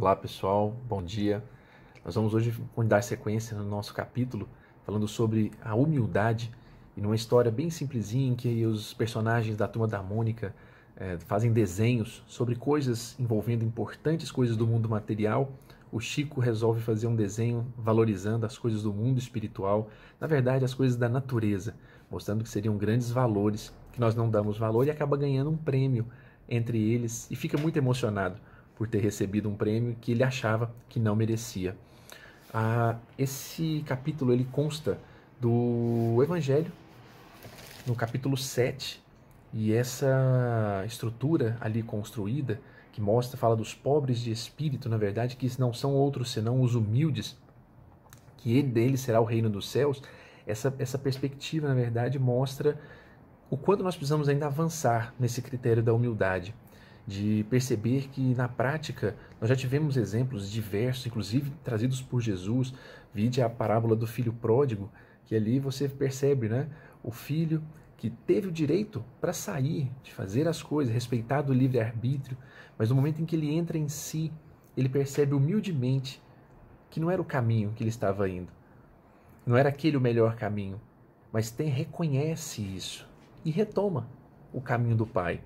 Olá pessoal, bom dia. Nós vamos hoje dar sequência no nosso capítulo falando sobre a humildade e numa história bem simplesinha em que os personagens da Turma da Mônica fazem desenhos sobre coisas envolvendo importantes coisas do mundo material. O Chico resolve fazer um desenho valorizando as coisas do mundo espiritual, na verdade as coisas da natureza, mostrando que seriam grandes valores que nós não damos valor e acaba ganhando um prêmio entre eles e fica muito emocionado por ter recebido um prêmio que ele achava que não merecia. Esse capítulo ele consta do Evangelho, no capítulo 7, e essa estrutura ali construída, que fala dos pobres de espírito, na verdade, que não são outros senão os humildes, que deles será o reino dos céus, essa perspectiva, na verdade, mostra o quanto nós precisamos ainda avançar nesse critério da humildade, de perceber que na prática nós já tivemos exemplos diversos, inclusive trazidos por Jesus. Vide a parábola do filho pródigo, que ali você percebe, né? O filho que teve o direito para sair, de fazer as coisas, respeitado o livre-arbítrio, mas no momento em que ele entra em si, ele percebe humildemente que não era o caminho que ele estava indo, não era aquele o melhor caminho, mas reconhece isso e retoma o caminho do Pai.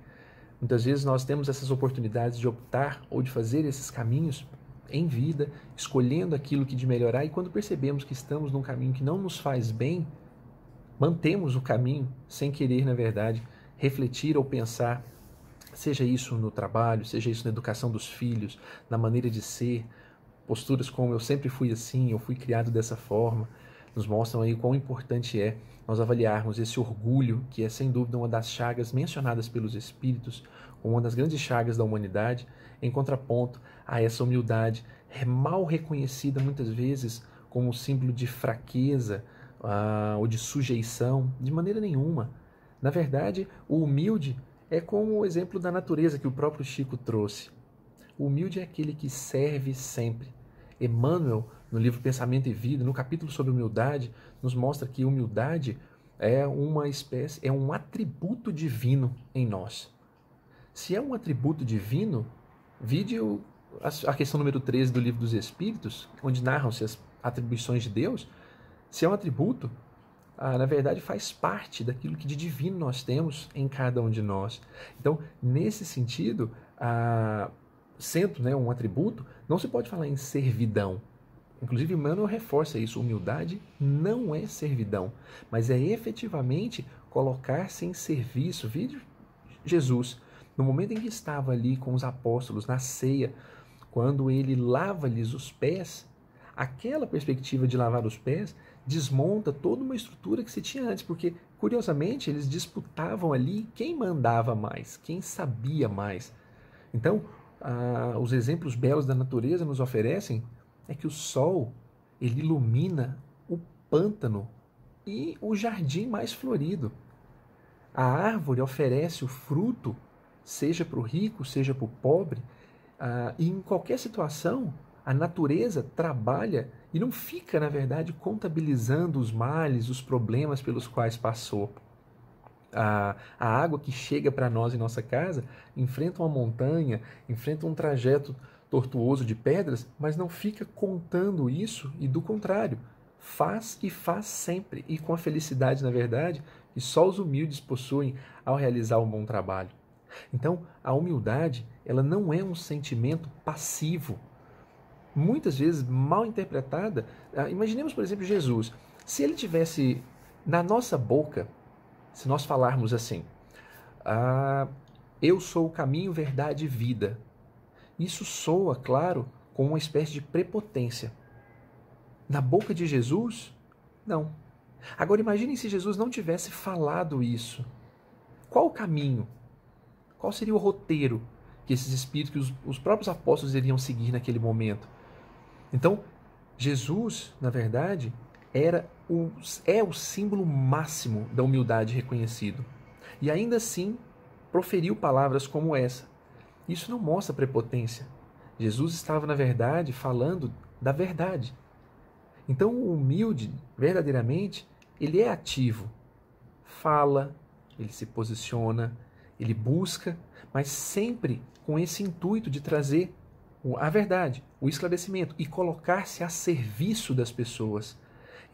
Muitas vezes nós temos essas oportunidades de optar ou de fazer esses caminhos em vida, escolhendo aquilo que de melhorar, e quando percebemos que estamos num caminho que não nos faz bem, mantemos o caminho sem querer, na verdade, refletir ou pensar, seja isso no trabalho, seja isso na educação dos filhos, na maneira de ser, posturas como eu sempre fui assim, eu fui criado dessa forma, nos mostram aí quão importante é nós avaliarmos esse orgulho, que é sem dúvida uma das chagas mencionadas pelos Espíritos, uma das grandes chagas da humanidade, em contraponto a essa humildade mal reconhecida muitas vezes como símbolo de fraqueza ou de sujeição, de maneira nenhuma. Na verdade, o humilde é como o exemplo da natureza que o próprio Chico trouxe. O humilde é aquele que serve sempre. Emmanuel, no livro Pensamento e Vida, no capítulo sobre humildade, nos mostra que humildade é um atributo divino em nós. Se é um atributo divino, vide a questão número 13 do Livro dos Espíritos, onde narram-se as atribuições de Deus. Se é um atributo, na verdade faz parte daquilo que de divino nós temos em cada um de nós. Então, nesse sentido, sendo, né, um atributo, não se pode falar em servidão. Inclusive, Emmanuel reforça isso: humildade não é servidão, mas é efetivamente colocar-se em serviço. Vide Jesus, no momento em que estava ali com os apóstolos, na ceia, quando ele lava-lhes os pés, aquela perspectiva de lavar os pés desmonta toda uma estrutura que se tinha antes, porque, curiosamente, eles disputavam ali quem mandava mais, quem sabia mais. Então, os exemplos belos da natureza nos oferecem é que o sol, ele ilumina o pântano e o jardim mais florido. A árvore oferece o fruto, seja para o rico, seja para o pobre, e em qualquer situação, a natureza trabalha e não fica, na verdade, contabilizando os males, os problemas pelos quais passou. A água que chega para nós em nossa casa enfrenta uma montanha, enfrenta um trajeto tortuoso de pedras, mas não fica contando isso, e do contrário, faz e faz sempre, e com a felicidade, na verdade, que só os humildes possuem ao realizar um bom trabalho. Então, a humildade, ela não é um sentimento passivo, muitas vezes mal interpretada. Imaginemos, por exemplo, Jesus. Se ele tivesse na nossa boca, se nós falarmos assim, eu sou o caminho, verdade e vida, isso soa, claro, com uma espécie de prepotência. Na boca de Jesus, não. Agora imaginem se Jesus não tivesse falado isso. Qual o caminho? Qual seria o roteiro que esses espíritos, que os próprios apóstolos iriam seguir naquele momento? Então, Jesus, na verdade, é o símbolo máximo da humildade reconhecido. E ainda assim, proferiu palavras como essa. Isso não mostra prepotência. Jesus estava, na verdade, falando da verdade. Então, o humilde, verdadeiramente, ele é ativo. Fala, ele se posiciona, ele busca, mas sempre com esse intuito de trazer a verdade, o esclarecimento e colocar-se a serviço das pessoas.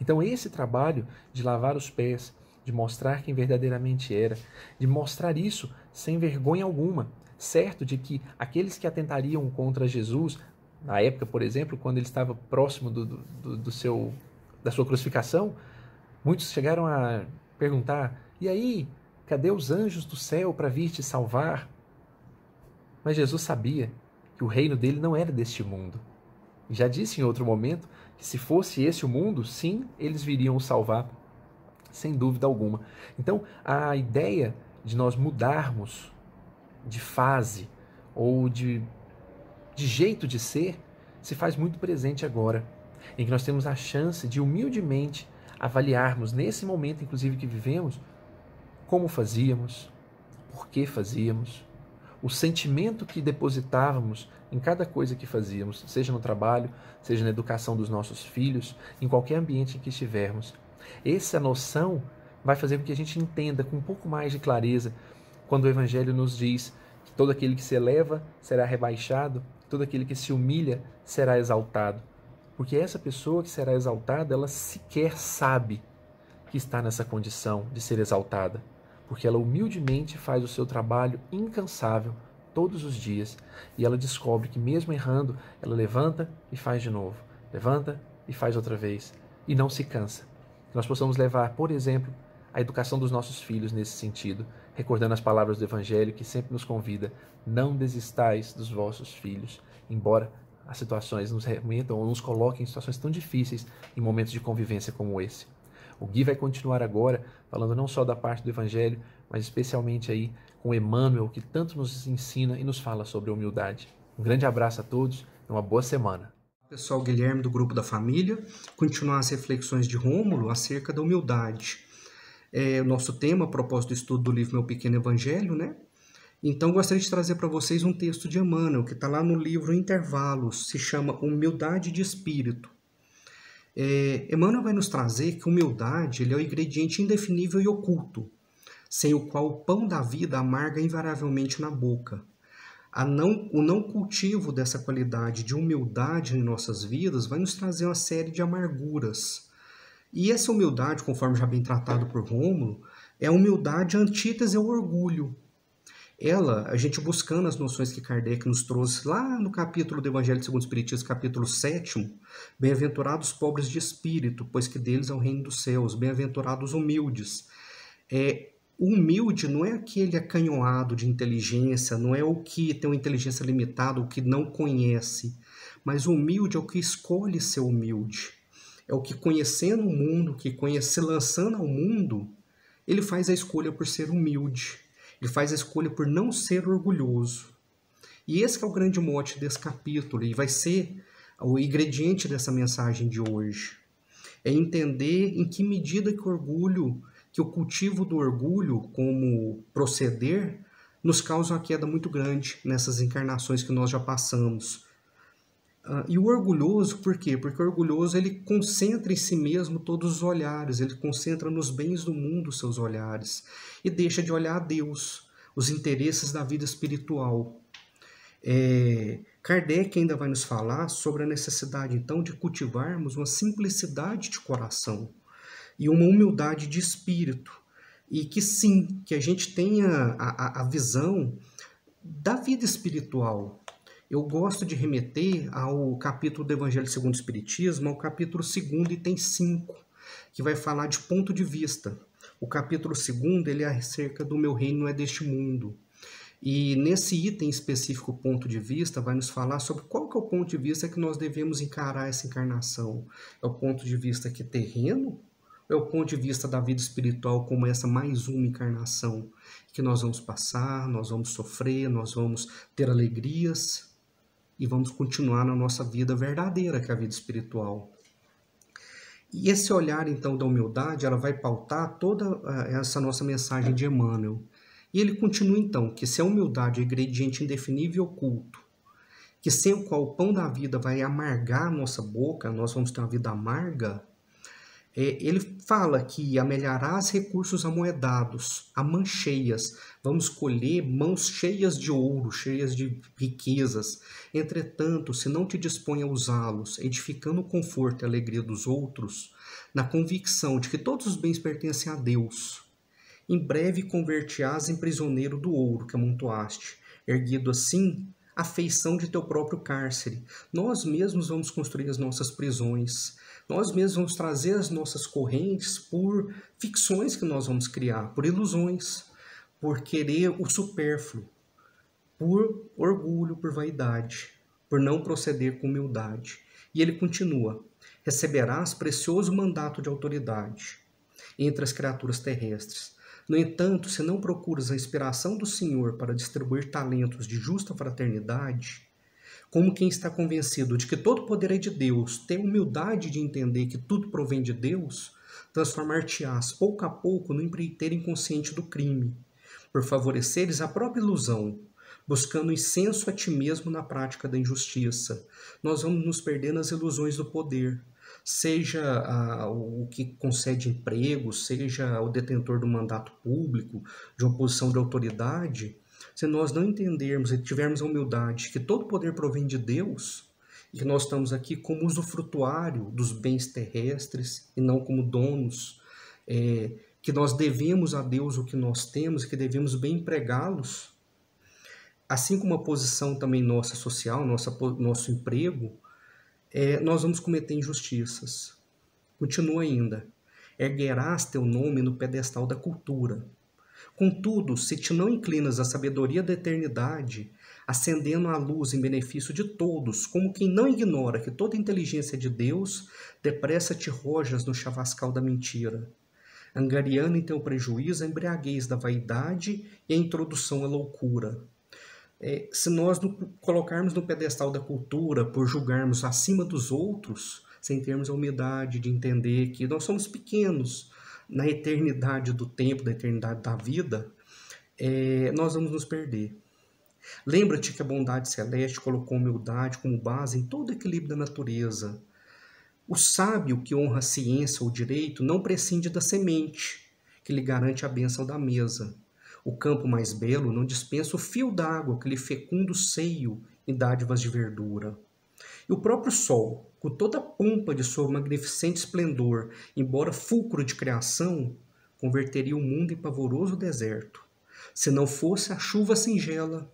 Então esse trabalho de lavar os pés, de mostrar quem verdadeiramente era, de mostrar isso sem vergonha alguma, certo de que aqueles que atentariam contra Jesus, na época, por exemplo, quando ele estava próximo da sua crucificação, muitos chegaram a perguntar: e aí, cadê os anjos do céu para vir te salvar? Mas Jesus sabia que o reino dele não era deste mundo. Já disse em outro momento que se fosse esse o mundo, sim, eles viriam o salvar, sem dúvida alguma. Então, a ideia de nós mudarmos de fase ou de jeito de ser se faz muito presente agora, em que nós temos a chance de humildemente avaliarmos, nesse momento inclusive que vivemos, como fazíamos, por que fazíamos, o sentimento que depositávamos em cada coisa que fazíamos, seja no trabalho, seja na educação dos nossos filhos, em qualquer ambiente em que estivermos. Essa noção vai fazer com que a gente entenda com um pouco mais de clareza quando o Evangelho nos diz que todo aquele que se eleva será rebaixado, todo aquele que se humilha será exaltado. Porque essa pessoa que será exaltada, ela sequer sabe que está nessa condição de ser exaltada, porque ela humildemente faz o seu trabalho incansável todos os dias e ela descobre que mesmo errando, ela levanta e faz de novo, levanta e faz outra vez e não se cansa. Que nós possamos levar, por exemplo, a educação dos nossos filhos nesse sentido, recordando as palavras do Evangelho que sempre nos convida: não desistais dos vossos filhos, embora as situações nos remetam ou nos coloquem em situações tão difíceis em momentos de convivência como esse. O Gui vai continuar agora falando não só da parte do Evangelho, mas especialmente aí com Emmanuel, que tanto nos ensina e nos fala sobre a humildade. Um grande abraço a todos e uma boa semana. Pessoal, Guilherme do Grupo da Família, continuar as reflexões de Rômulo acerca da humildade. O nosso tema, a propósito do estudo do livro Meu Pequeno Evangelho, né? Então, gostaria de trazer para vocês um texto de Emmanuel, que está lá no livro Intervalos, se chama Humildade de Espírito. Emmanuel vai nos trazer que humildade ele é o ingrediente indefinível e oculto, sem o qual o pão da vida amarga invariavelmente na boca. O não cultivo dessa qualidade de humildade em nossas vidas vai nos trazer uma série de amarguras. E essa humildade, conforme já bem tratado por Rômulo, é a humildade antítese ao orgulho. A gente buscando as noções que Kardec nos trouxe lá no capítulo do Evangelho segundo o Espiritismo, capítulo 7, bem-aventurados pobres de espírito, pois que deles é o reino dos céus, bem-aventurados humildes. O humilde não é aquele acanhoado de inteligência, não é o que tem uma inteligência limitada, o que não conhece, mas o humilde é o que escolhe ser humilde. É o que, conhecendo o mundo, se lançando ao mundo, ele faz a escolha por ser humilde. Ele faz a escolha por não ser orgulhoso. E esse que é o grande mote desse capítulo, e vai ser o ingrediente dessa mensagem de hoje. É entender em que medida que o cultivo do orgulho como proceder nos causa uma queda muito grande nessas encarnações que nós já passamos. E o orgulhoso, por quê? Porque o orgulhoso ele concentra em si mesmo todos os olhares, ele concentra nos bens do mundo os seus olhares e deixa de olhar a Deus, os interesses da vida espiritual. Kardec ainda vai nos falar sobre a necessidade, então, de cultivarmos uma simplicidade de coração e uma humildade de espírito. E que sim, que a gente tenha a visão da vida espiritual. Eu gosto de remeter ao capítulo do Evangelho segundo o Espiritismo, ao capítulo 2, item 5, que vai falar de ponto de vista. O capítulo 2, ele é acerca do meu reino não é deste mundo. E nesse item específico, ponto de vista, vai nos falar sobre qual que é o ponto de vista que nós devemos encarar essa encarnação. É o ponto de vista que é terreno? Ou é o ponto de vista da vida espiritual como essa mais uma encarnação? Que nós vamos passar, nós vamos sofrer, nós vamos ter alegrias e vamos continuar na nossa vida verdadeira, que é a vida espiritual. E esse olhar, então, da humildade, ela vai pautar toda essa nossa mensagem de Emmanuel. E ele continua, então, que se a humildade é ingrediente indefinível e oculto, que sem o qual o pão da vida vai amargar a nossa boca, nós vamos ter uma vida amarga, Ele fala que amelharás recursos amoedados, a mãos cheias. Vamos colher mãos cheias de ouro, cheias de riquezas. Entretanto, se não te dispõe a usá-los, edificando o conforto e a alegria dos outros, na convicção de que todos os bens pertencem a Deus, em breve converti-ás em prisioneiro do ouro que amontoaste, erguido assim a feição de teu próprio cárcere. Nós mesmos vamos construir as nossas prisões. Nós mesmos vamos trazer as nossas correntes por ficções que nós vamos criar, por ilusões, por querer o supérfluo, por orgulho, por vaidade, por não proceder com humildade. E ele continua: receberás precioso mandato de autoridade entre as criaturas terrestres. No entanto, se não procuras a inspiração do Senhor para distribuir talentos de justa fraternidade, como quem está convencido de que todo poder é de Deus, tem humildade de entender que tudo provém de Deus, transformar-te-ás pouco a pouco no empreiteiro inconsciente do crime, por favoreceres a própria ilusão, buscando incenso a ti mesmo na prática da injustiça. Nós vamos nos perder nas ilusões do poder, seja o que concede emprego, seja o detentor do mandato público, de uma posição de autoridade. Se nós não entendermos e tivermos a humildade que todo poder provém de Deus, e que nós estamos aqui como usufrutuário dos bens terrestres e não como donos, que nós devemos a Deus o que nós temos e que devemos bem empregá-los, assim como a posição também nossa social, nosso emprego, nós vamos cometer injustiças. Continua ainda: erguerás teu nome no pedestal da cultura. Contudo, se te não inclinas à sabedoria da eternidade, acendendo a luz em benefício de todos, como quem não ignora que toda inteligência é de Deus, depressa te rojas no chavascal da mentira, angariando em teu prejuízo a embriaguez da vaidade e a introdução à loucura. Se nós nos colocarmos no pedestal da cultura por julgarmos acima dos outros, sem termos a humildade de entender que nós somos pequenos na eternidade do tempo, da eternidade da vida, nós vamos nos perder. Lembra-te que a bondade celeste colocou a humildade como base em todo o equilíbrio da natureza. O sábio que honra a ciência ou o direito não prescinde da semente, que lhe garante a bênção da mesa. O campo mais belo não dispensa o fio d'água que lhe fecunda o seio em dádivas de verdura. E o próprio sol, com toda a pompa de seu magnificente esplendor, embora fulcro de criação, converteria o mundo em pavoroso deserto, se não fosse a chuva singela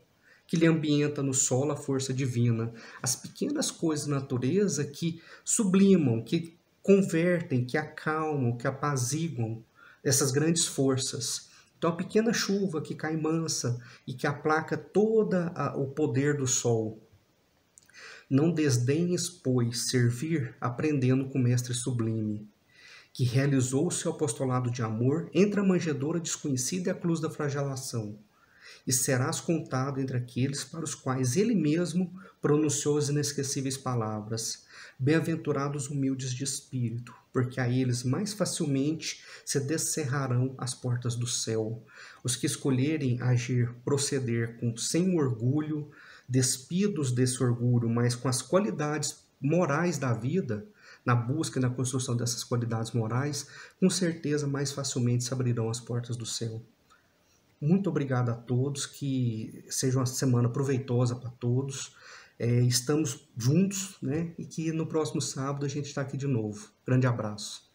que lhe ambienta no solo a força divina, as pequenas coisas da natureza que sublimam, que convertem, que acalmam, que apaziguam essas grandes forças. Então a pequena chuva que cai mansa e que aplaca todo o poder do sol. Não desdenhes, pois, servir aprendendo com o mestre sublime, que realizou o seu apostolado de amor entre a manjedoura desconhecida e a cruz da flagelação, e serás contado entre aqueles para os quais ele mesmo pronunciou as inesquecíveis palavras: bem-aventurados humildes de espírito, porque a eles mais facilmente se descerrarão as portas do céu. Os que escolherem agir, proceder sem orgulho, despidos desse orgulho, mas com as qualidades morais da vida, na busca e na construção dessas qualidades morais, com certeza mais facilmente se abrirão as portas do céu. Muito obrigado a todos, que seja uma semana proveitosa para todos. Estamos juntos, né? E que no próximo sábado a gente está aqui de novo. Grande abraço.